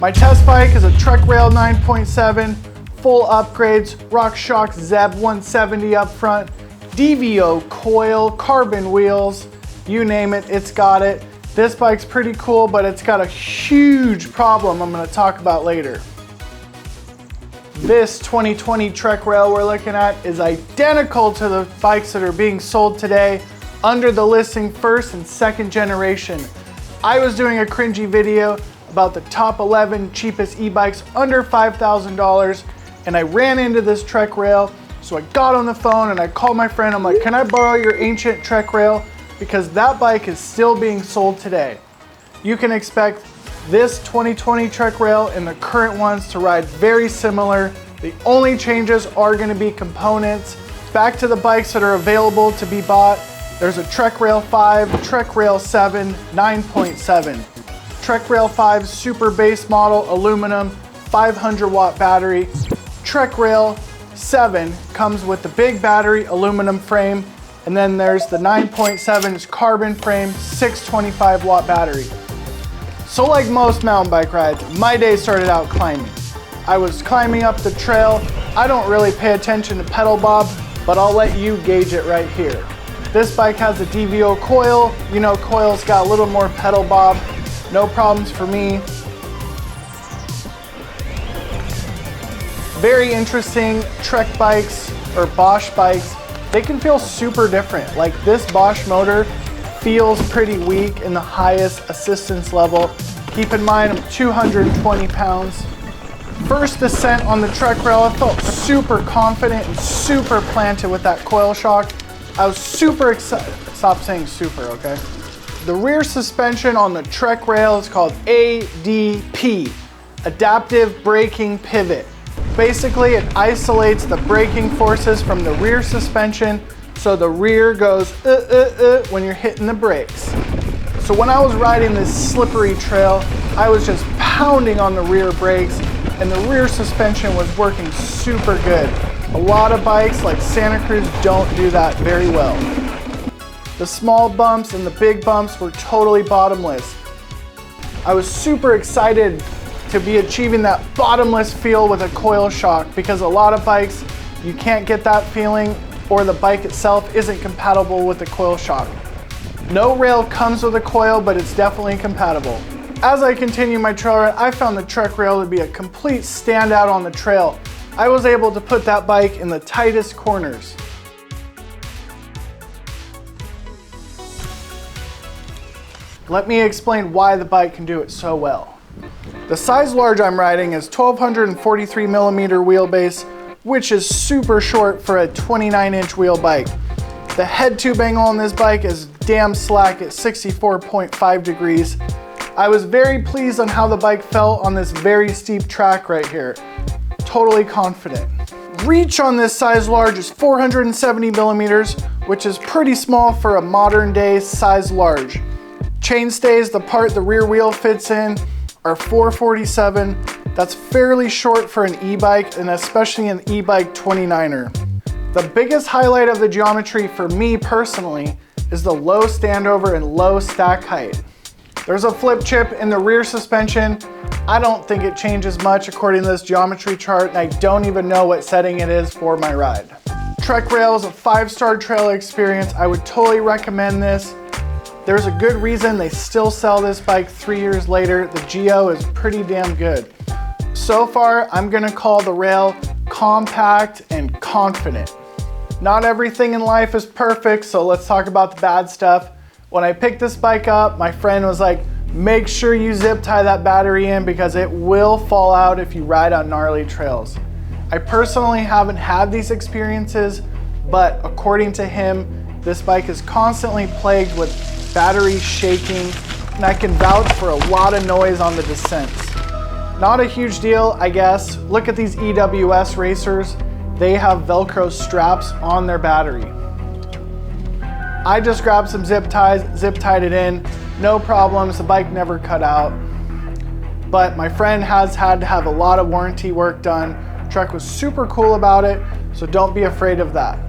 My test bike is a Trek Rail 9.7, full upgrades, RockShox Zeb 170 up front, DVO coil, carbon wheels, you name it, it's got it. This bike's pretty cool, but it's got a huge problem I'm gonna talk about later. This 2020 Trek Rail we're looking at is identical to the bikes that are being sold today under the listing first and second generation. I was doing a cringy video about the top 11 cheapest e-bikes under $5,000 and I ran into this Trek Rail. So I got on the phone and I called my friend. I'm like, can I borrow your ancient Trek Rail? Because that bike is still being sold today. You can expect this 2020 Trek Rail and the current ones to ride very similar. The only changes are going to be components. Back to the bikes that are available to be bought. There's a Trek Rail 5, Trek Rail 7, 9.7. Trek Rail 5 super base model aluminum 500 watt battery. Trek Rail 7 comes with the big battery aluminum frame, and then there's the 9.7's carbon frame 625 watt battery. So like most mountain bike rides, my day started out climbing. I was climbing up the trail. I don't really pay attention to pedal bob, but I'll let you gauge it right here. This bike has a DVO coil. You know, coil's got a little more pedal bob. No problems for me. Very interesting Trek bikes or Bosch bikes. They can feel super different. Like this Bosch motor feels pretty weak in the highest assistance level. Keep in mind, I'm 220 pounds. First descent on the Trek Rail, I felt super confident and super planted with that coil shock. I was super excited. Stop saying super, okay? The rear suspension on the Trek Rail is called ADP, Adaptive Braking Pivot. Basically, it isolates the braking forces from the rear suspension, so the rear goes when you're hitting the brakes. So when I was riding this slippery trail, I was just pounding on the rear brakes and the rear suspension was working super good. A lot of bikes like Santa Cruz don't do that very well. The small bumps and the big bumps were totally bottomless. I was super excited to be achieving that bottomless feel with a coil shock because a lot of bikes, you can't get that feeling or the bike itself isn't compatible with the coil shock. No rail comes with a coil, but it's definitely compatible. As I continue my trail ride, I found the Trek Rail to be a complete standout on the trail. I was able to put that bike in the tightest corners. Let me explain why the bike can do it so well. The size large I'm riding is 1243 millimeter wheelbase, which is super short for a 29-inch wheel bike. The head tube angle on this bike is damn slack at 64.5 degrees. I was very pleased on how the bike felt on this very steep track right here. Totally confident. Reach on this size large is 470 millimeters, which is pretty small for a modern day size large. Chainstays, the part the rear wheel fits in, are 447. That's fairly short for an e-bike and especially an e-bike 29er. The biggest highlight of the geometry for me personally is the low standover and low stack height. There's a flip chip in the rear suspension. I don't think it changes much according to this geometry chart, and I don't even know what setting it is for my ride. Trek Rail is a 5-star trail experience. I would totally recommend this. There's a good reason they still sell this bike 3 years later. The Geo is pretty damn good. So far, I'm gonna call the Rail compact and confident. Not everything in life is perfect, so let's talk about the bad stuff. When I picked this bike up, my friend was like, make sure you zip tie that battery in because it will fall out if you ride on gnarly trails. I personally haven't had these experiences, but according to him, this bike is constantly plagued with batteries shaking, and I can vouch for a lot of noise on the descents. Not a huge deal, I guess. Look at these EWS racers. They have Velcro straps on their battery. I just grabbed some zip ties, zip tied it in, no problems, the bike never cut out. But my friend has had to have a lot of warranty work done. Trek was super cool about it, so don't be afraid of that.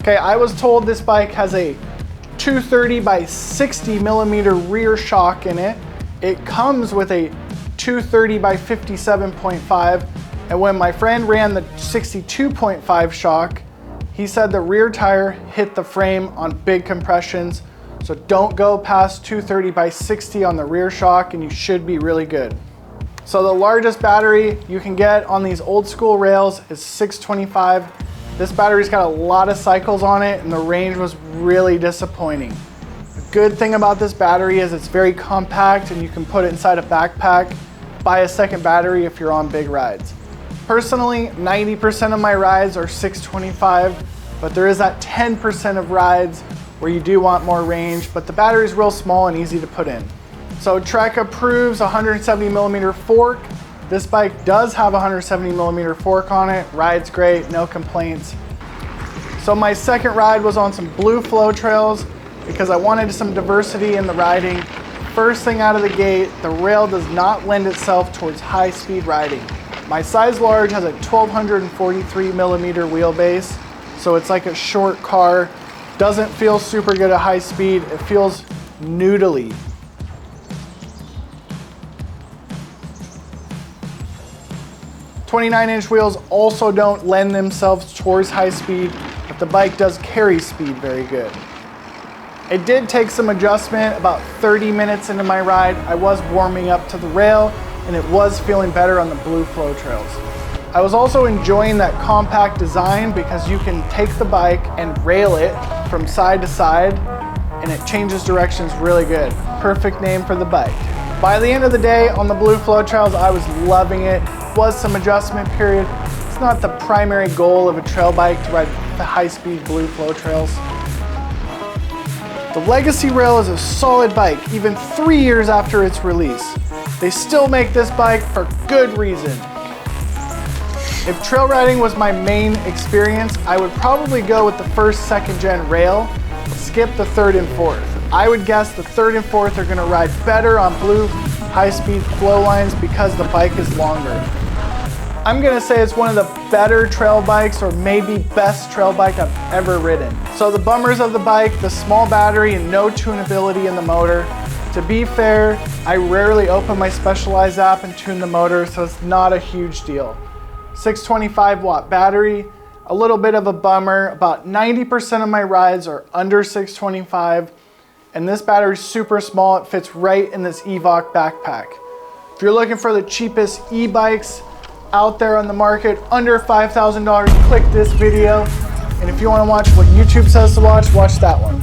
Okay, I was told this bike has a 230 by 60 millimeter rear shock in it, It comes with a 230 by 57.5, and when my friend ran the 62.5 shock, he said the rear tire hit the frame on big compressions, so don't go past 230 by 60 on the rear shock and you should be really good. So the largest battery you can get on these old school rails is 625. This battery's got a lot of cycles on it and the range was really disappointing. The good thing about this battery is it's very compact and you can put it inside a backpack, buy a second battery if you're on big rides. Personally, 90% of my rides are 625, but there is that 10% of rides where you do want more range, but the battery is real small and easy to put in. So Trek approves 170 millimeter fork. This bike does have a 170 millimeter fork on it. Rides great, no complaints. So my second ride was on some blue flow trails because I wanted some diversity in the riding. First thing out of the gate, the rail does not lend itself towards high speed riding. My size large has a 1243 millimeter wheelbase, so it's like a short car. Doesn't feel super good at high speed. It feels noodly. .29-inch wheels also don't lend themselves towards high speed, but the bike does carry speed very good. It did take some adjustment. About 30 minutes into my ride, I was warming up to the rail and it was feeling better on the blue flow trails. I was also enjoying that compact design because you can take the bike and rail it from side to side and it changes directions really good. Perfect name for the bike. By the end of the day on the blue flow trails, I was loving it. Was some adjustment period. It's not the primary goal of a trail bike to ride the high-speed blue flow trails. The Legacy Rail is a solid bike, even 3 years after its release. They still make this bike for good reason. If trail riding was my main experience, I would probably go with the first, second gen rail, skip the third and fourth. I would guess the third and fourth are gonna ride better on blue high-speed flow lines because the bike is longer. I'm gonna say it's one of the better trail bikes or maybe best trail bike I've ever ridden. So the bummers of the bike, the small battery and no tunability in the motor. To be fair, I rarely open my Specialized app and tune the motor, so it's not a huge deal. 625 watt battery, a little bit of a bummer. About 90% of my rides are under 625, and this battery is super small. It fits right in this Evoc backpack. If you're looking for the cheapest e-bikes out there on the market, under $5,000, click this video. And if you want to watch what YouTube says to watch that one.